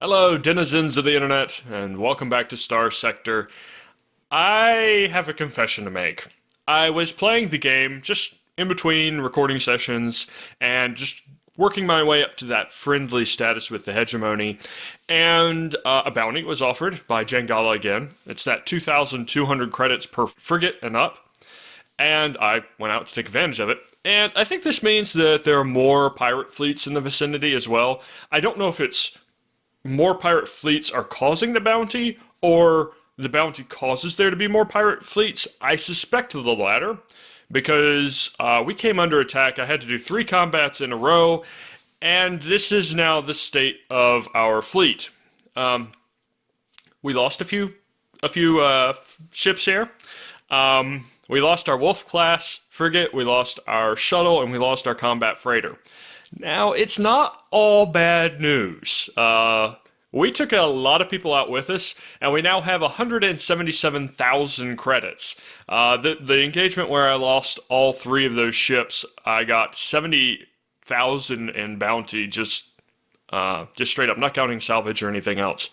Hello, denizens of the internet, and welcome back to Starsector. I have a confession to make. I was playing the game just in between recording sessions and just working my way up to that friendly status with the hegemony, and a bounty was offered by Jangala again. It's that 2,200 credits per frigate and up, and I went out to take advantage of it. And I think this means that there are more pirate fleets in the vicinity as well. I don't know if it's more pirate fleets are causing the bounty, or the bounty causes there to be more pirate fleets. I suspect the latter, because we came under attack. I had to do 3 combats in a row, and this is now the state of our fleet. We lost a few ships here. We lost our Wolf class frigate, we lost our shuttle, and we lost our combat freighter. Now, it's not all bad news. We took a lot of people out with us, and we now have 177,000 credits. The engagement where I lost all 3 of those ships, I got 70,000 in bounty, just straight up, not counting salvage or anything else.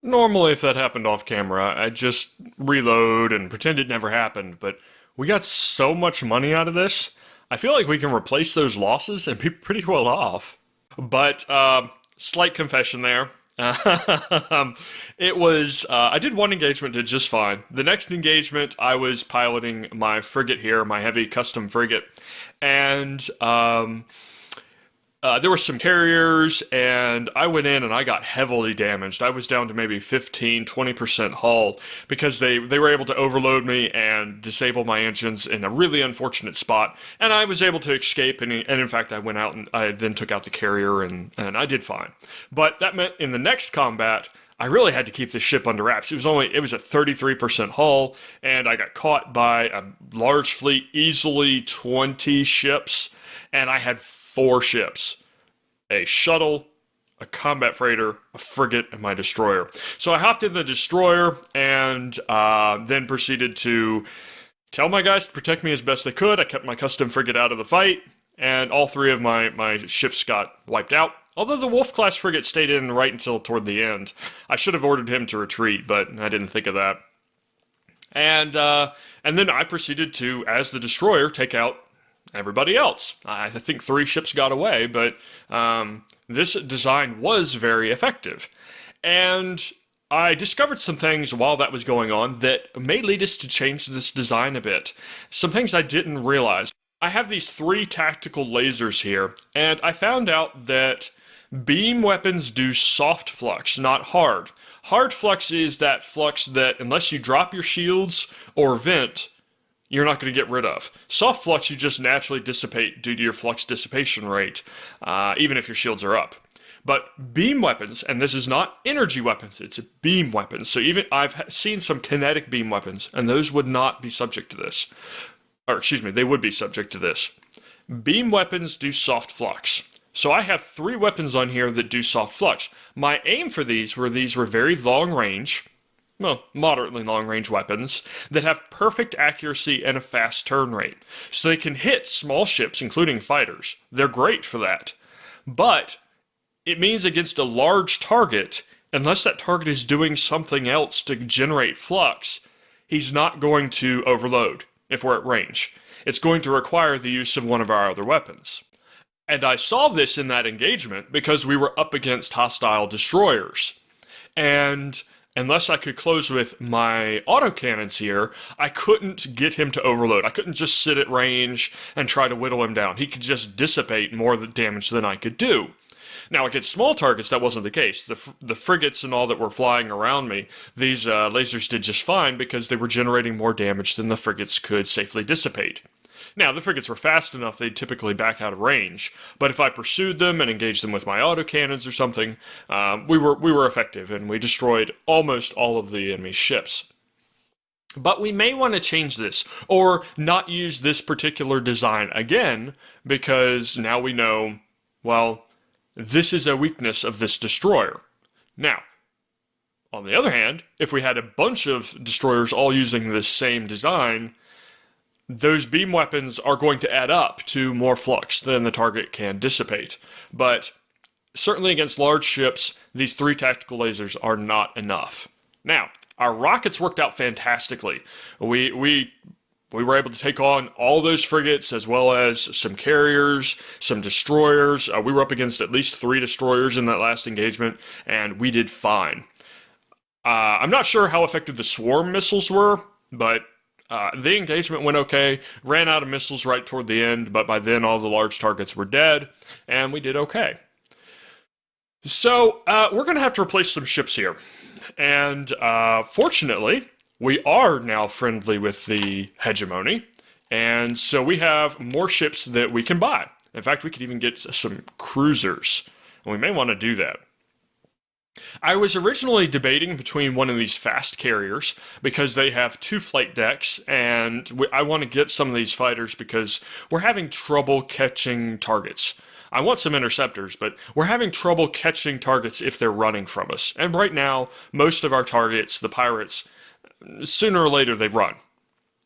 Normally, if that happened off camera, I'd just reload and pretend it never happened, but we got so much money out of this. I feel like we can replace those losses and be pretty well off. But, slight confession there. It was, I did one engagement, did just fine. The next engagement, I was piloting my frigate here, my heavy custom frigate, and, there were some carriers, and I went in and I got heavily damaged. I was down to maybe 15-20% hull because they were able to overload me and disable my engines in a really unfortunate spot. And I was able to escape, and in fact I went out and I then took out the carrier, and I did fine. But that meant in the next combat, I really had to keep the ship under wraps. It was at 33% hull, and I got caught by a large fleet, easily 20 ships, and I had 4 ships: a shuttle, a combat freighter, a frigate, and my destroyer. So I hopped in the destroyer and then proceeded to tell my guys to protect me as best they could. I kept my custom frigate out of the fight, and all 3 of my ships got wiped out. Although the Wolf class frigate stayed in right until toward the end. I should have ordered him to retreat, but I didn't think of that. And then I proceeded to, as the destroyer, take out everybody else. I think 3 ships got away, but this design was very effective. And I discovered some things while that was going on that may lead us to change this design a bit. Some things I didn't realize. I have these 3 tactical lasers here, and I found out that beam weapons do soft flux, not hard. Hard flux is that flux that, unless you drop your shields or vent, you're not going to get rid of. Soft flux you just naturally dissipate due to your flux dissipation rate, even if your shields are up. But beam weapons, and this is not energy weapons, it's beam weapons. So even I've seen some kinetic beam weapons, and those would not be subject to this. Or excuse me, they would be subject to this. Beam weapons do soft flux. So I have 3 weapons on here that do soft flux. My aim for these were very long range, well, moderately long-range weapons that have perfect accuracy and a fast turn rate. So they can hit small ships, including fighters. They're great for that. But it means against a large target, unless that target is doing something else to generate flux, he's not going to overload if we're at range. It's going to require the use of one of our other weapons. And I saw this in that engagement because we were up against hostile destroyers. And unless I could close with my autocannons here, I couldn't get him to overload. I couldn't just sit at range and try to whittle him down. He could just dissipate more damage than I could do. Now, against small targets, that wasn't the case. The frigates and all that were flying around me, these lasers did just fine because they were generating more damage than the frigates could safely dissipate. Now, the frigates were fast enough, they'd typically back out of range, but if I pursued them and engaged them with my autocannons or something, we were effective, and we destroyed almost all of the enemy's ships. But we may want to change this, or not use this particular design again, because now we know, well, this is a weakness of this destroyer. Now, on the other hand, if we had a bunch of destroyers all using this same design, those beam weapons are going to add up to more flux than the target can dissipate. But certainly against large ships, these 3 tactical lasers are not enough. Now, our rockets worked out fantastically. We were able to take on all those frigates as well as some carriers, some destroyers. We were up against at least 3 destroyers in that last engagement, and we did fine. I'm not sure how effective the swarm missiles were, but the engagement went okay. Ran out of missiles right toward the end, but by then all the large targets were dead, and we did okay. So we're going to have to replace some ships here. And fortunately, we are now friendly with the hegemony, and so we have more ships that we can buy. In fact, we could even get some cruisers, and we may want to do that. I was originally debating between one of these fast carriers because they have 2 flight decks, and I want to get some of these fighters because we're having trouble catching targets. I want some interceptors, but we're having trouble catching targets if they're running from us. And right now, most of our targets, the pirates, sooner or later they run.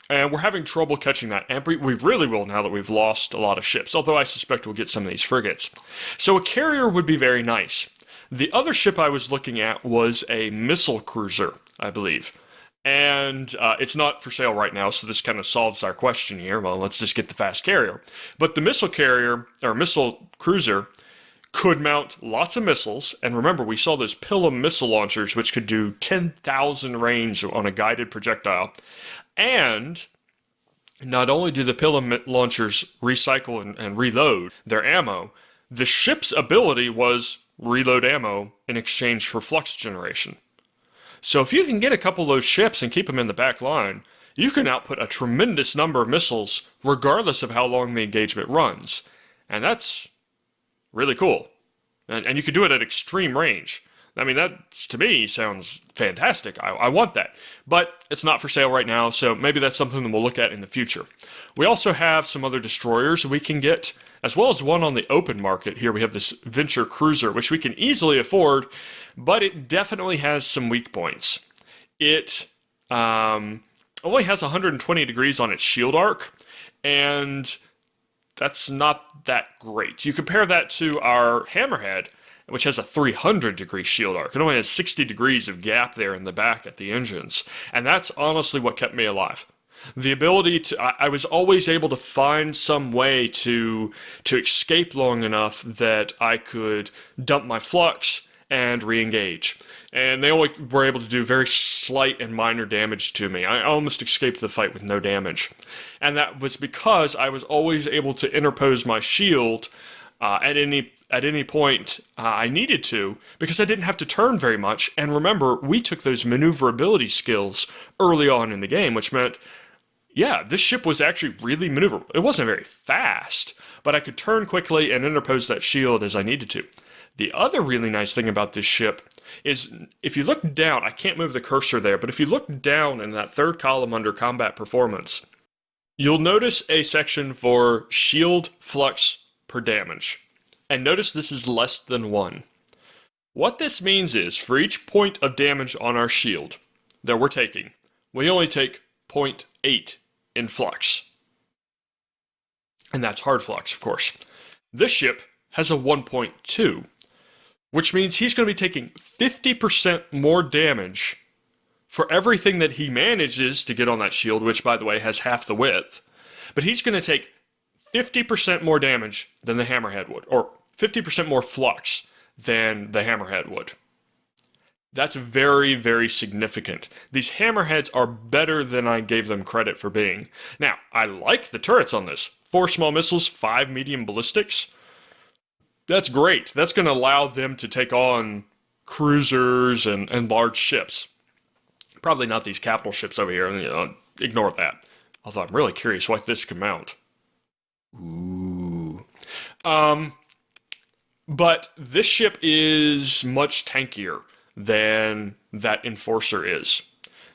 And we're having trouble catching that, and we really will now that we've lost a lot of ships, although I suspect we'll get some of these frigates. So a carrier would be very nice. The other ship I was looking at was a missile cruiser, I believe. And it's not for sale right now, so this kind of solves our question here. Well, let's just get the fast carrier. But the missile carrier, or missile cruiser, could mount lots of missiles. And remember, we saw those Pilum missile launchers, which could do 10,000 range on a guided projectile. And not only do the Pilum launchers recycle and reload their ammo, the ship's ability was reload ammo in exchange for flux generation. So if you can get a couple of those ships and keep them in the back line, you can output a tremendous number of missiles regardless of how long the engagement runs. And that's really cool. And you can do it at extreme range. I mean, that to me sounds fantastic. I want that. But it's not for sale right now, so maybe that's something that we'll look at in the future. We also have some other destroyers we can get, as well as one on the open market. Here we have this Venture Cruiser, which we can easily afford, but it definitely has some weak points. It only has 120 degrees on its shield arc, and that's not that great. You compare that to our Hammerhead, which has a 300-degree shield arc. It only has 60 degrees of gap there in the back at the engines, and that's honestly what kept me alive. The ability to, I was always able to find some way to escape long enough that I could dump my flux and re-engage. And they only were able to do very slight and minor damage to me. I almost escaped the fight with no damage. And that was because I was always able to interpose my shield at any point I needed to, because I didn't have to turn very much. And remember, we took those maneuverability skills early on in the game, which meant, yeah, this ship was actually really maneuverable. It wasn't very fast, but I could turn quickly and interpose that shield as I needed to. The other really nice thing about this ship is if you look down, I can't move the cursor there, but if you look down in that third column under combat performance, you'll notice a section for shield flux per damage. And notice this is less than 1. What this means is for each point of damage on our shield that we're taking, we only take 0.8 in flux. And that's hard flux, of course. This ship has a 1.2, which means he's going to be taking 50% more damage for everything that he manages to get on that shield, which, by the way, has half the width. But he's going to take 50% more damage than the Hammerhead would, or 50% more flux than the Hammerhead would. That's very, very significant. These Hammerheads are better than I gave them credit for being. Now, I like the turrets on this. 4 small missiles, 5 medium ballistics. That's great. That's going to allow them to take on cruisers and large ships. Probably not these capital ships over here. Ignore that. Although I'm really curious what this can mount. Ooh. But this ship is much tankier than that Enforcer is.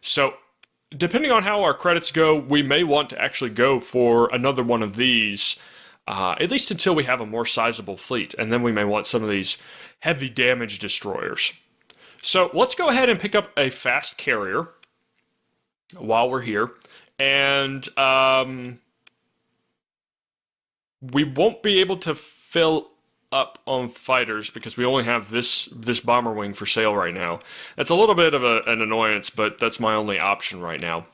So, depending on how our credits go, we may want to actually go for another one of these, at least until we have a more sizable fleet, and then we may want some of these heavy damage destroyers. So, let's go ahead and pick up a fast carrier while we're here, and we won't be able to fill up on fighters because we only have this bomber wing for sale right now. It's a little bit of an annoyance, but that's my only option right now.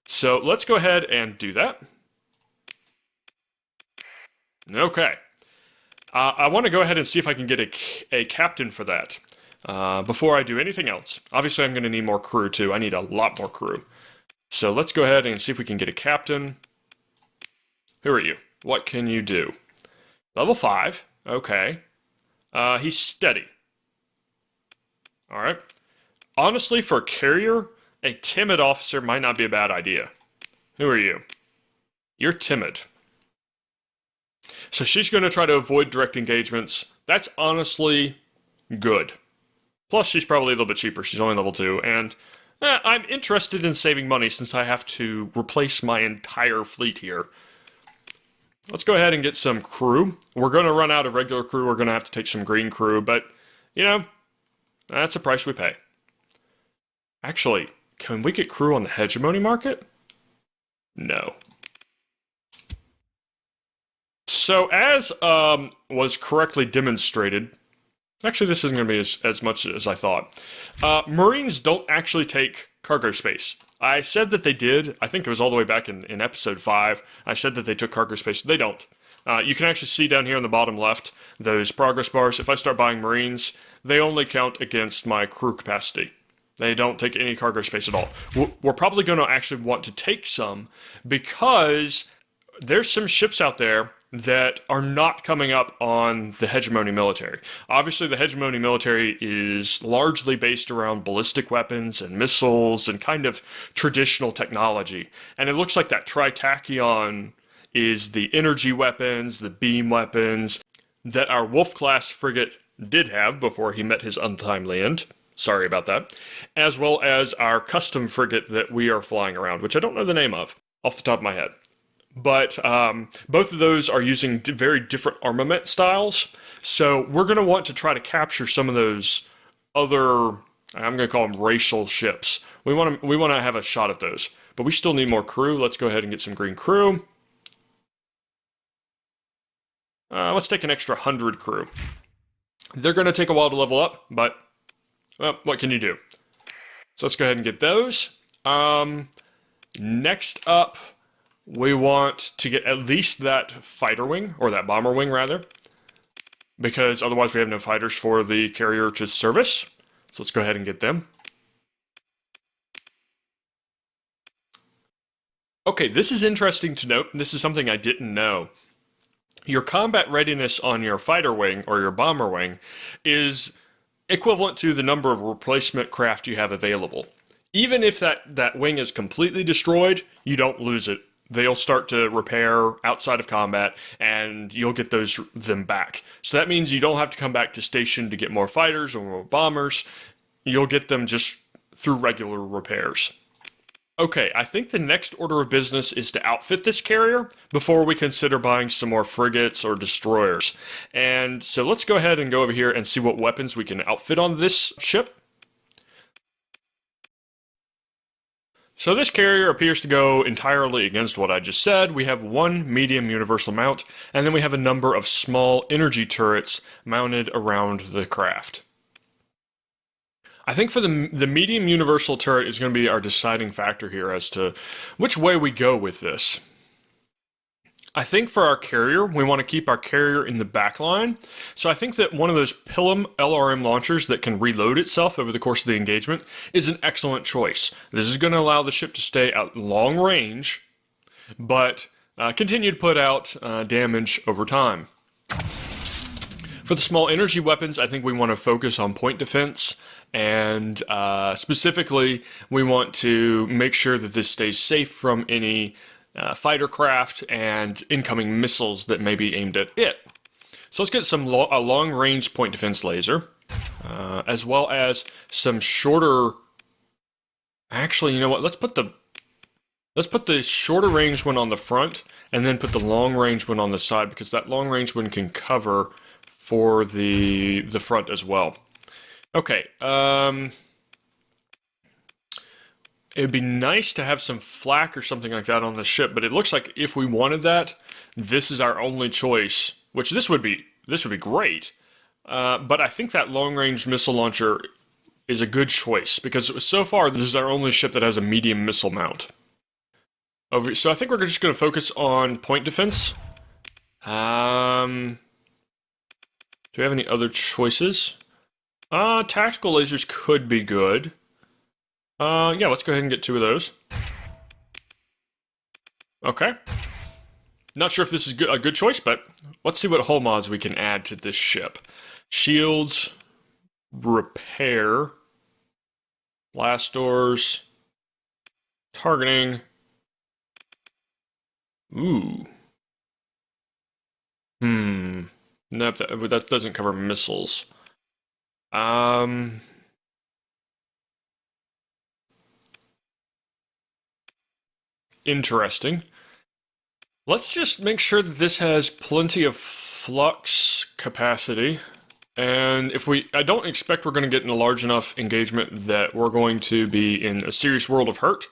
So let's go ahead and do that. Okay. I want to go ahead and see if I can get a captain for that before I do anything else. Obviously, I'm going to need more crew too. I need a lot more crew. So let's go ahead and see if we can get a captain. Who are you? What can you do? Level 5. Okay. He's steady. Alright. Honestly, for a carrier, a timid officer might not be a bad idea. Who are you? You're timid. So she's going to try to avoid direct engagements. That's honestly good. Plus, she's probably a little bit cheaper. She's only level 2. And I'm interested in saving money since I have to replace my entire fleet here. Let's go ahead and get some crew. We're going to run out of regular crew. We're going to have to take some green crew. But, you know, that's the price we pay. Actually, can we get crew on the hegemony market? No. So as was correctly demonstrated, actually this isn't going to be as much as I thought. Marines don't actually take cargo space. I said that they did. I think it was all the way back in episode 5. I said that they took cargo space. They don't. You can actually see down here on the bottom left, those progress bars. If I start buying Marines, they only count against my crew capacity. They don't take any cargo space at all. We're probably going to actually want to take some because there's some ships out there that are not coming up on the hegemony military. Obviously, the hegemony military is largely based around ballistic weapons and missiles and kind of traditional technology. And it looks like that Tritachyon is the energy weapons, the beam weapons that our Wolf-class frigate did have before he met his untimely end. Sorry about that. As well as our custom frigate that we are flying around, which I don't know the name of off the top of my head. But both of those are using very different armament styles. So we're going to want to try to capture some of those other, I'm going to call them racial ships. We want to have a shot at those. But we still need more crew. Let's go ahead and get some green crew. Let's take an extra 100 crew. They're going to take a while to level up, but well, what can you do? So let's go ahead and get those. Next up, we want to get at least that fighter wing, or that bomber wing rather, because otherwise we have no fighters for the carrier to service. So let's go ahead and get them. Okay, this is interesting to note. This is something I didn't know. Your combat readiness on your fighter wing or your bomber wing is equivalent to the number of replacement craft you have available. Even if that wing is completely destroyed, you don't lose it. They'll start to repair outside of combat, and you'll get them back. So that means you don't have to come back to station to get more fighters or more bombers. You'll get them just through regular repairs. Okay, I think the next order of business is to outfit this carrier before we consider buying some more frigates or destroyers. And so let's go ahead and go over here and see what weapons we can outfit on this ship. So this carrier appears to go entirely against what I just said. We have one medium universal mount, and then we have a number of small energy turrets mounted around the craft. I think for the medium universal turret is going to be our deciding factor here as to which way we go with this. I think for our carrier, we want to keep our carrier in the back line. So I think that one of those Pilum LRM launchers that can reload itself over the course of the engagement is an excellent choice. This is going to allow the ship to stay at long range, but continue to put out damage over time. For the small energy weapons, I think we want to focus on point defense, and specifically, we want to make sure that this stays safe from any fighter craft and incoming missiles that may be aimed at it. So let's get a long-range point defense laser, as well as some shorter. Actually, you know what? Let's put the shorter range one on the front, and then put the long range one on the side, because that long range one can cover for the front as well. Okay. It'd be nice to have some flak or something like that on the ship, but it looks like if we wanted that, this is our only choice, which this would be this would be great. But I think that long-range missile launcher is a good choice because so far this is our only ship that has a medium missile mount. So I think we're just going to focus on point defense. Do we have any other choices? Tactical lasers could be good. Yeah, let's go ahead and get 2 of those. Okay. Not sure if this is a good choice, but let's see what hull mods we can add to this ship. Shields, repair, blast doors, targeting. Ooh. Nope, that doesn't cover missiles. Interesting. Let's just make sure that this has plenty of flux capacity. And I don't expect we're going to get in a large enough engagement that we're going to be in a serious world of hurt.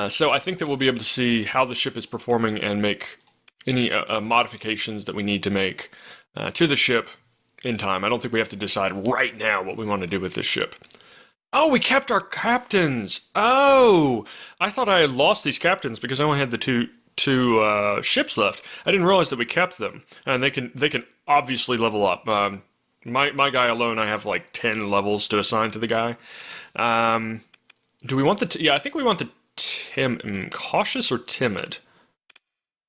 So I think that we'll be able to see how the ship is performing and make any modifications that we need to make to the ship in time. I don't think we have to decide right now what we want to do with this ship. Oh, we kept our captains. Oh, I thought I had lost these captains because I only had the two ships left. I didn't realize that we kept them, and they can obviously level up. My guy alone, I have like 10 levels to assign to the guy. Do we want yeah, I think we want the cautious or timid?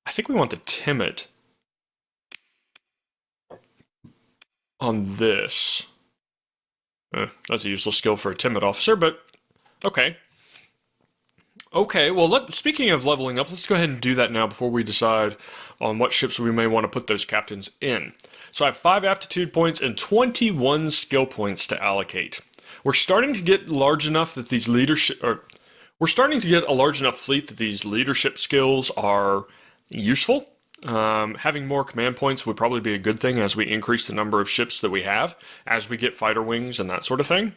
I think we want the timid on this. That's a useless skill for a timid officer, but okay. Okay, well, speaking of leveling up, let's go ahead and do that now before we decide on what ships we may want to put those captains in. So I have 5 aptitude points and 21 skill points to allocate. We're starting to get large enough that these we're starting to get a large enough fleet that these leadership skills are useful. Having more command points would probably be a good thing as we increase the number of ships that we have, as we get fighter wings and that sort of thing.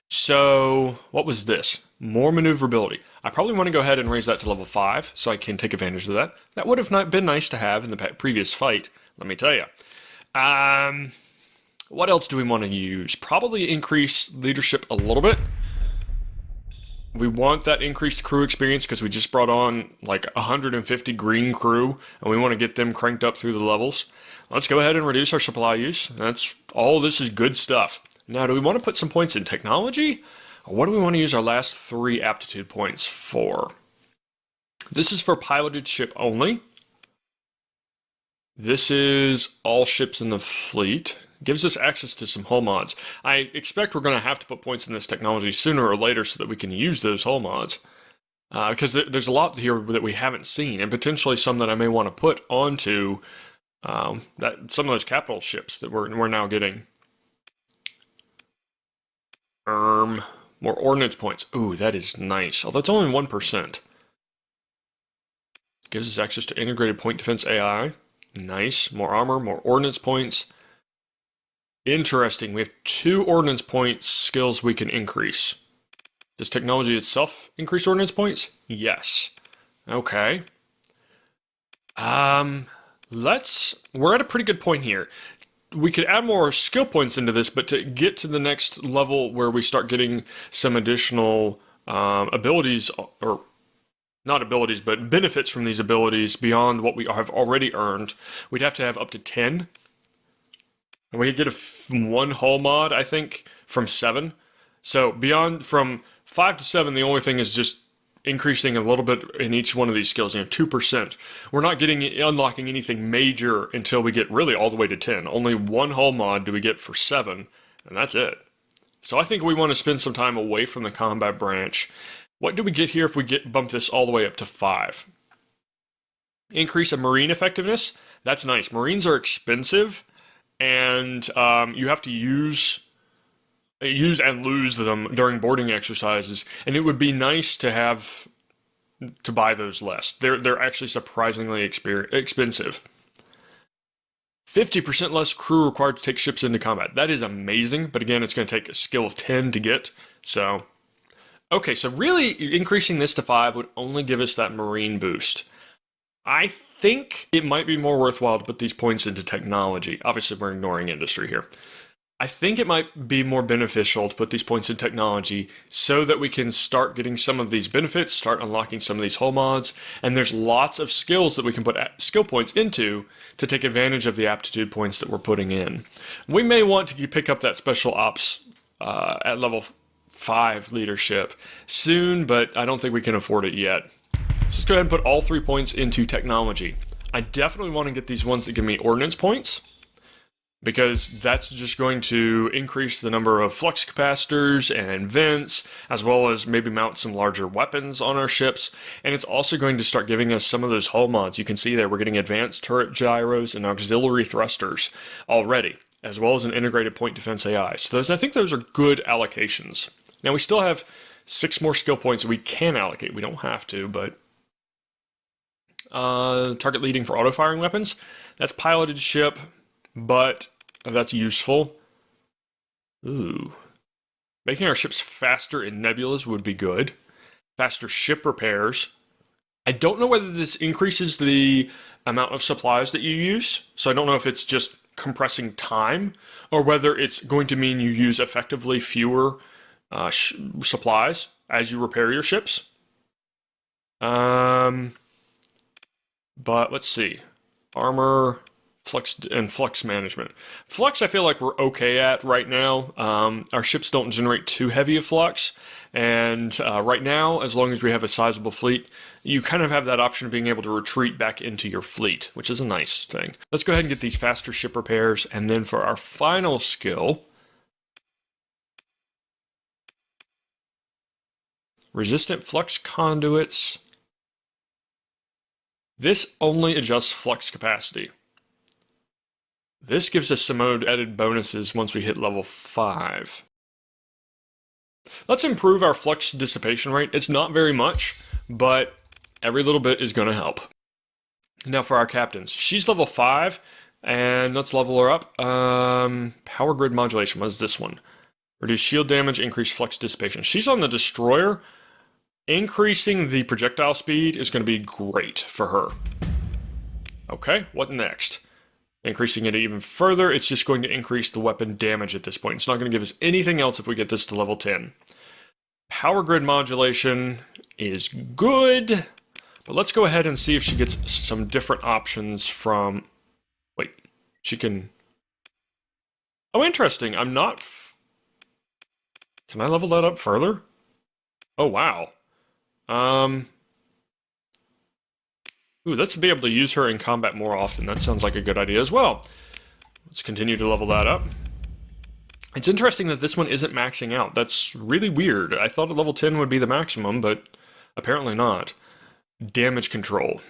So, what was this? More maneuverability. I probably want to go ahead and raise that to level 5 so I can take advantage of that. That would have not been nice to have in the previous fight, let me tell you. What else do we want to use? Probably increase leadership a little bit. We want that increased crew experience because we just brought on like 150 green crew and we want to get them cranked up through the levels. Let's go ahead and reduce our supply use. That's all. This is good stuff. Now, do we want to put some points in technology? Or what do we want to use our last 3 aptitude points for? This is for piloted ship only. This is all ships in the fleet. Gives us access to some hull mods. I expect we're going to have to put points in this technology sooner or later so that we can use those hull mods. Because there's a lot here that we haven't seen, and potentially some that I may want to put onto some of those capital ships that we're now getting. More ordnance points. Ooh, that is nice. Although it's only 1%. Gives us access to integrated point defense AI. Nice. More armor, more ordnance points. Interesting. We have 2 ordnance points skills we can increase. Does technology itself increase ordnance points? Yes. Okay. We're at a pretty good point here. We could add more skill points into this, but to get to the next level where we start getting some additional abilities, or not abilities, but benefits from these abilities beyond what we have already earned, we'd have to have up to 10. And we could get 1 hull mod, I think, from 7. So from 5 to 7, the only thing is just increasing a little bit in each one of these skills, 2%. We're not unlocking anything major until we get really all the way to 10. Only 1 hull mod do we get for 7, and that's it. So I think we want to spend some time away from the combat branch. What do we get here if we bump this all the way up to 5? Increase of marine effectiveness. That's nice. Marines are expensive, and you have to use and lose them during boarding exercises, and it would be nice to buy those less. They're actually surprisingly expensive. 50% less crew required to take ships into combat. That is amazing, but again, it's going to take a skill of 10 to get. So, okay, so really increasing this to 5 would only give us that marine boost. I think it might be more worthwhile to put these points into technology. Obviously, we're ignoring industry here. I think it might be more beneficial to put these points in technology so that we can start getting some of these benefits, start unlocking some of these hull mods, and there's lots of skills that we can put skill points into to take advantage of the aptitude points that we're putting in. We may want to pick up that special ops at level 5 leadership soon, but I don't think we can afford it yet. So let's go ahead and put all 3 points into technology. I definitely want to get these ones that give me ordnance points, because that's just going to increase the number of flux capacitors and vents, as well as maybe mount some larger weapons on our ships. And it's also going to start giving us some of those hull mods. You can see there we're getting advanced turret gyros and auxiliary thrusters already, as well as an integrated point defense AI. So I think those are good allocations. Now we still have 6 more skill points that we can allocate. We don't have to, but target leading for auto-firing weapons. That's piloted ship, but that's useful. Ooh. Making our ships faster in nebulas would be good. Faster ship repairs. I don't know whether this increases the amount of supplies that you use, so I don't know if it's just compressing time, or whether it's going to mean you use effectively fewer supplies as you repair your ships. But let's see. Armor, flux, and flux management. Flux I feel like we're okay at right now. Our ships don't generate too heavy a flux, and right now, as long as we have a sizable fleet, you kind of have that option of being able to retreat back into your fleet, which is a nice thing. Let's go ahead and get these faster ship repairs, and then for our final skill, resistant flux conduits. This only adjusts flux capacity. This gives us some added bonuses once we hit level 5. Let's improve our flux dissipation rate. It's not very much, but every little bit is going to help. Now for our captains. She's level 5, and let's level her up. Power grid modulation, what is this one? Reduce shield damage, increase flux dissipation. She's on the destroyer. Increasing the projectile speed is going to be great for her. Okay, what next? Increasing it even further, it's just going to increase the weapon damage at this point. It's not going to give us anything else if we get this to level 10. Power grid modulation is good, but let's go ahead and see if she gets some different options from... Wait, she can... Oh, interesting. I'm not... Can I level that up further? Oh, wow. Ooh, let's be able to use her in combat more often. That sounds like a good idea as well. Let's continue to level that up. It's interesting that this one isn't maxing out. That's really weird. I thought a level 10 would be the maximum, but apparently not. Damage control.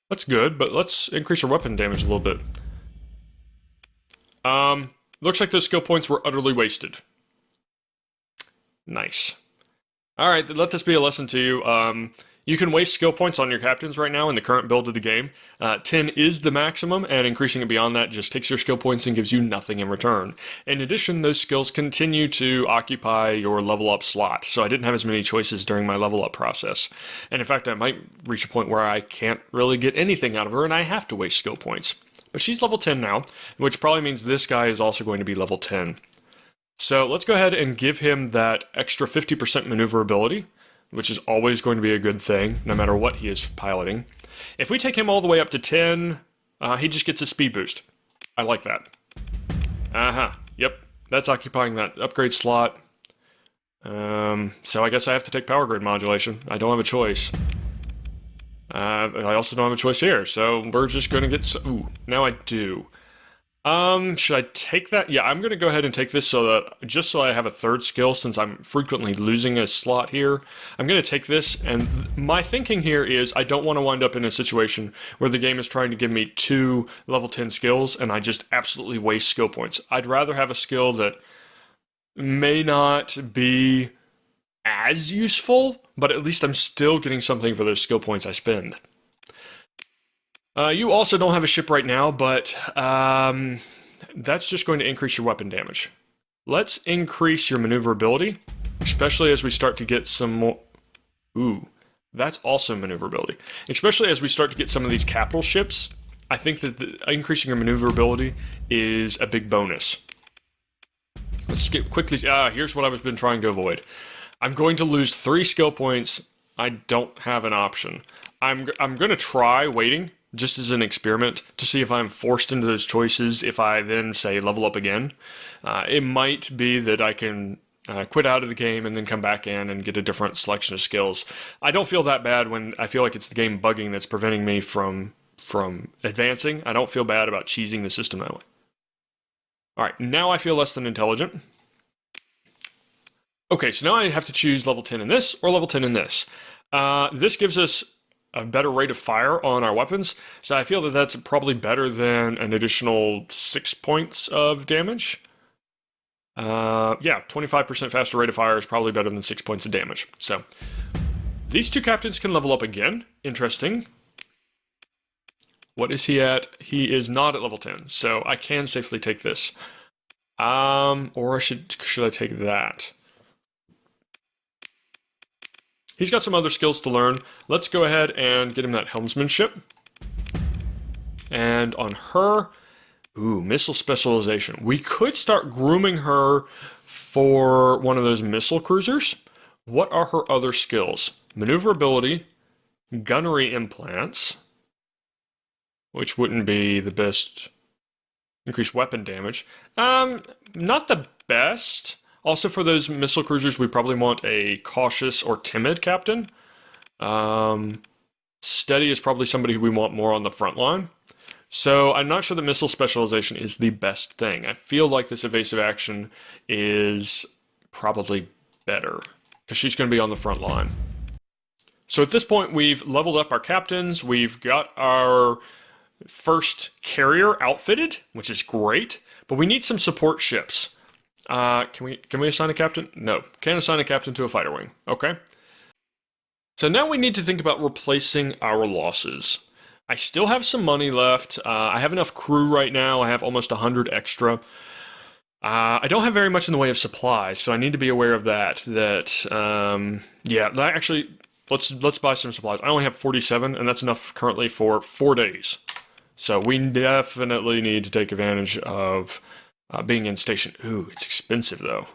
That's good, but let's increase her weapon damage a little bit. Looks like those skill points were utterly wasted. Nice. Alright, let this be a lesson to you. You can waste skill points on your captains right now in the current build of the game. 10 is the maximum, and increasing it beyond that just takes your skill points and gives you nothing in return. In addition, those skills continue to occupy your level up slot, so I didn't have as many choices during my level up process. And in fact, I might reach a point where I can't really get anything out of her, and I have to waste skill points. But she's level 10 now, which probably means this guy is also going to be level 10. So let's go ahead and give him that extra 50% maneuverability, which is always going to be a good thing, no matter what he is piloting. If we take him all the way up to 10, he just gets a speed boost. I like that. Yep, that's occupying that upgrade slot. So I guess I have to take power grid modulation. I don't have a choice. I also don't have a choice here, so we're just going to get... Ooh, now I do. Should I take that? Yeah, I'm going to go ahead and take this so that, just so I have a third skill, since I'm frequently losing a slot here. I'm going to take this, and my thinking here is I don't want to wind up in a situation where the game is trying to give me 2 level 10 skills, and I just absolutely waste skill points. I'd rather have a skill that may not be as useful, but at least I'm still getting something for those skill points I spend. You also don't have a ship right now, but that's just going to increase your weapon damage. Let's increase your maneuverability, especially as we start to get some more... Ooh, That's also maneuverability. Especially as we start to get some of these capital ships, I think that increasing your maneuverability is a big bonus. Let's skip quickly. Here's what I've been trying to avoid. I'm going to lose 3 skill points. I don't have an option. I'm going to try waiting, just as an experiment, to see if I'm forced into those choices if I then, say, level up again. It might be that I can quit out of the game and then come back in and get a different selection of skills. I don't feel that bad when I feel like it's the game bugging that's preventing me from advancing. I don't feel bad about cheesing the system that way. Alright, now I feel less than intelligent. Okay, so now I have to choose level 10 in this or level 10 in this. This gives us a better rate of fire on our weapons, so I feel that that's probably better than an additional 6 points of damage. Yeah, 25% faster rate of fire is probably better than 6 points of damage. So, these 2 captains can level up again. Interesting. What is he at? He is not at level 10, so I can safely take this. Or should I take that? He's got some other skills to learn. Let's go ahead and get him that helmsmanship. And on her, missile specialization. We could start grooming her for one of those missile cruisers. What are her other skills? Maneuverability, gunnery implants, which wouldn't be the best. Increased weapon damage. Not the best. Also, for those missile cruisers, we probably want a cautious or timid captain. Steady is probably somebody who we want more on the front line. So I'm not sure that missile specialization is the best thing. I feel like this evasive action is probably better, because she's going to be on the front line. So at this point, we've leveled up our captains. We've got our first carrier outfitted, which is great, but we need some support ships. Can we assign a captain? No. Can't assign a captain to a fighter wing. Okay. So now we need to think about replacing our losses. I still have some money left. I have enough crew right now. I have almost 100 extra. I don't have very much in the way of supplies, so I need to be aware of that. Actually, let's buy some supplies. I only have 47, and that's enough currently for 4 days. So we definitely need to take advantage of being in station. Ooh, it's expensive though.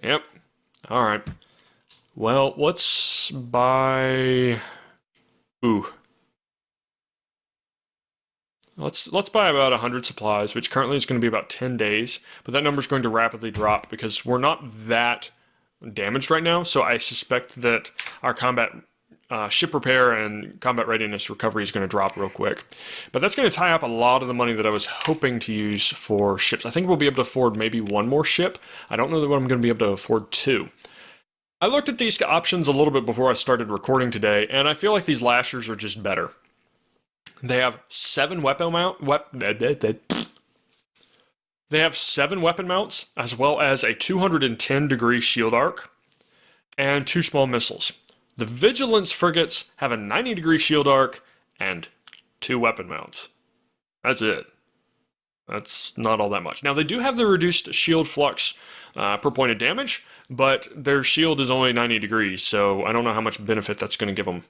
Yep. All right. Well, let's buy. Let's buy about 100 supplies, which currently is going to be about 10 days. But that number is going to rapidly drop because we're not that damaged right now. So I suspect that our combat ship repair and combat readiness recovery is going to drop real quick. But that's going to tie up a lot of the money that I was hoping to use for ships. I think we'll be able to afford maybe 1 more ship. I don't know that I'm going to be able to afford 2. I looked at these options a little bit before I started recording today, and I feel like these lashers are just better. They have 7 weapon mounts, as well as a 210-degree shield arc, and 2 small missiles. The Vigilance frigates have a 90-degree shield arc and 2 weapon mounts. That's it. That's not all that much. Now, they do have the reduced shield flux per point of damage, but their shield is only 90 degrees, so I don't know how much benefit that's going to give them.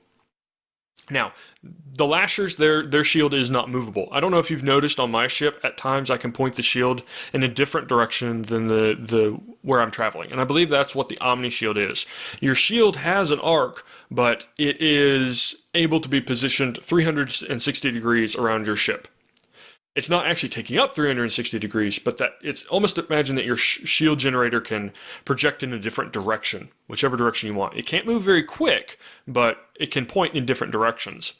Now, the lashers, their shield is not movable. I don't know if you've noticed on my ship, at times I can point the shield in a different direction than the where I'm traveling. And I believe that's what the Omni shield is. Your shield has an arc, but it is able to be positioned 360 degrees around your ship. It's not actually taking up 360 degrees, but that it's almost imagine that your shield generator can project in a different direction, whichever direction you want. It can't move very quick, but it can point in different directions.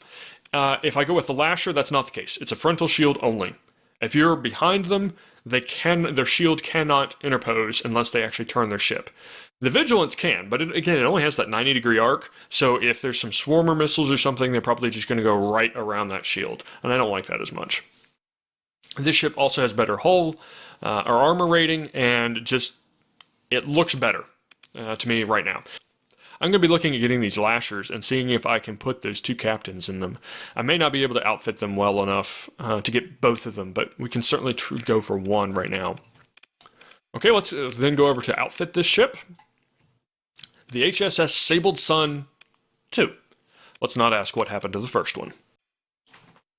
If I go with the lasher, that's not the case. It's a frontal shield only. If you're behind them, their shield cannot interpose unless they actually turn their ship. The Vigilance can, but it only has that 90-degree arc, so if there's some swarmer missiles or something, they're probably just going to go right around that shield, and I don't like that as much. This ship also has better hull or armor rating, and just, it looks better to me right now. I'm going to be looking at getting these lashers and seeing if I can put those 2 captains in them. I may not be able to outfit them well enough to get both of them, but we can certainly go for 1 right now. Okay, let's then go over to outfit this ship. The HSS Sabled Sun 2. Let's not ask what happened to the first one.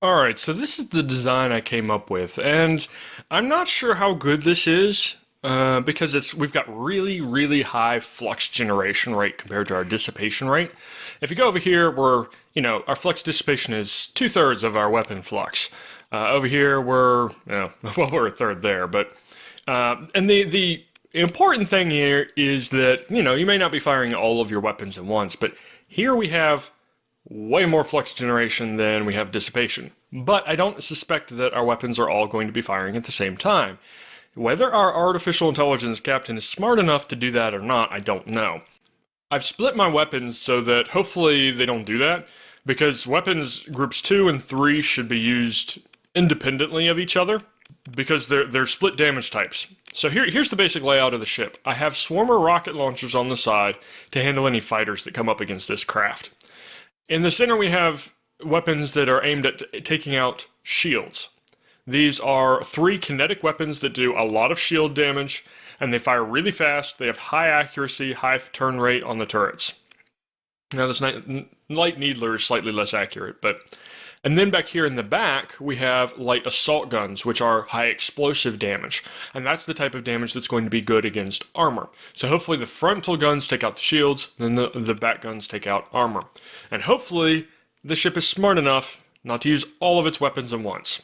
Alright, so this is the design I came up with, and I'm not sure how good this is, because we've got really, really high flux generation rate compared to our dissipation rate. If you go over here, our flux dissipation is 2/3 of our weapon flux. Over here, we're a third there, but, and the important thing here is that, you may not be firing all of your weapons at once, but here we have way more flux generation than we have dissipation. But I don't suspect that our weapons are all going to be firing at the same time. Whether our artificial intelligence captain is smart enough to do that or not, I don't know. I've split my weapons so that hopefully they don't do that, because weapons groups 2 and 3 should be used independently of each other, because they're split damage types. So here's the basic layout of the ship. I have swarmer rocket launchers on the side to handle any fighters that come up against this craft. In the center we have weapons that are aimed at taking out shields. These are 3 kinetic weapons that do a lot of shield damage, and they fire really fast. They have high accuracy, high turn rate on the turrets. Now this light needler is slightly less accurate, and then back here in the back, we have light assault guns, which are high explosive damage. And that's the type of damage that's going to be good against armor. So hopefully the frontal guns take out the shields, then the back guns take out armor. And hopefully the ship is smart enough not to use all of its weapons at once.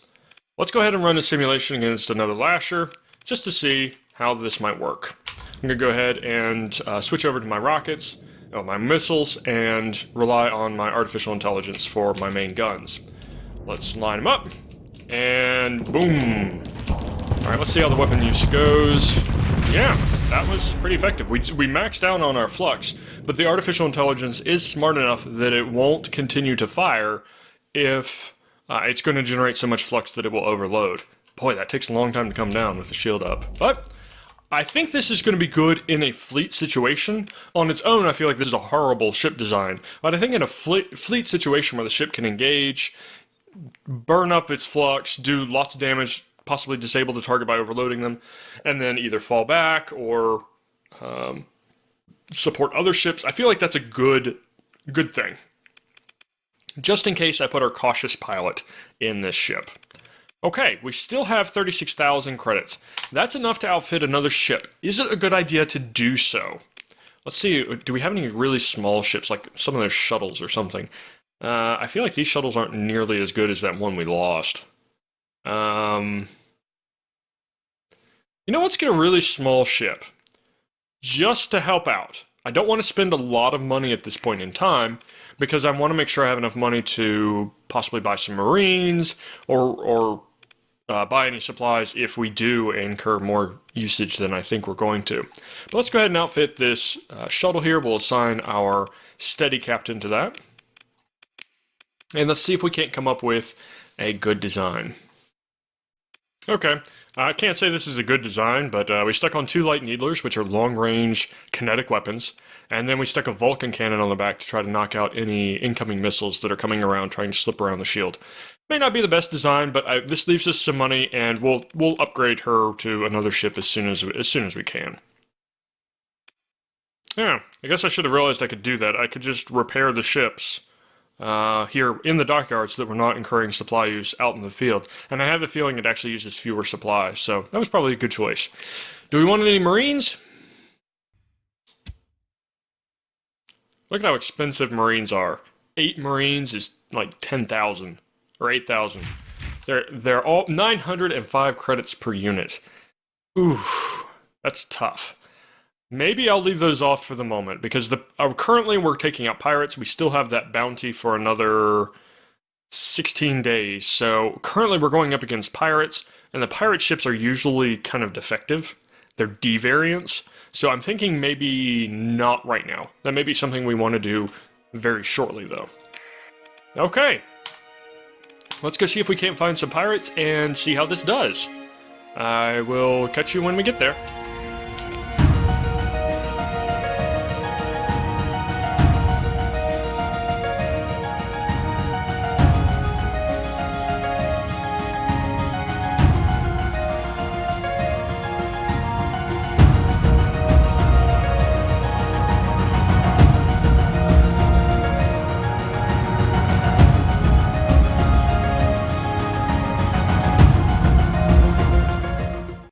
Let's go ahead and run a simulation against another lasher, just to see how this might work. I'm going to go ahead and switch over to my rockets, my missiles, and rely on my artificial intelligence for my main guns. Let's line them up, and boom. Alright, let's see how the weapon use goes. Yeah, that was pretty effective. We maxed out on our flux, but the artificial intelligence is smart enough that it won't continue to fire if it's going to generate so much flux that it will overload. Boy, that takes a long time to come down with the shield up. But I think this is going to be good in a fleet situation. On its own, I feel like this is a horrible ship design. But I think in a fleet situation where the ship can engage, burn up its flux, do lots of damage, possibly disable the target by overloading them, and then either fall back or support other ships, I feel like that's a good thing. Just in case I put our cautious pilot in this ship. Okay, we still have 36,000 credits. That's enough to outfit another ship. Is it a good idea to do so? Let's see, do we have any really small ships, like some of those shuttles or something? I feel like these shuttles aren't nearly as good as that one we lost. Let's get a really small ship. Just to help out. I don't want to spend a lot of money at this point in time, because I want to make sure I have enough money to possibly buy some Marines, or buy any supplies if we do incur more usage than I think we're going to. But let's go ahead and outfit this shuttle here. We'll assign our steady captain to that. And let's see if we can't come up with a good design. Okay, I can't say this is a good design, but we stuck on 2 light needlers, which are long-range kinetic weapons, and then we stuck a Vulcan cannon on the back to try to knock out any incoming missiles that are coming around trying to slip around the shield. May not be the best design, but this leaves us some money, and we'll upgrade her to another ship as soon as we can. Yeah, I guess I should have realized I could do that. I could just repair the ships here in the dockyards so that we're not incurring supply use out in the field. And I have a feeling it actually uses fewer supplies, so that was probably a good choice. Do we want any Marines? Look at how expensive Marines are. 8 Marines is like 10,000 or 8,000. They're all 905 credits per unit. Ooh, that's tough. Maybe I'll leave those off for the moment, because currently we're taking out pirates. We still have that bounty for another 16 days. So currently we're going up against pirates, and the pirate ships are usually kind of defective. They're D variants. So I'm thinking maybe not right now. That may be something we want to do very shortly, though. Okay. Let's go see if we can't find some pirates and see how this does. I will catch you when we get there.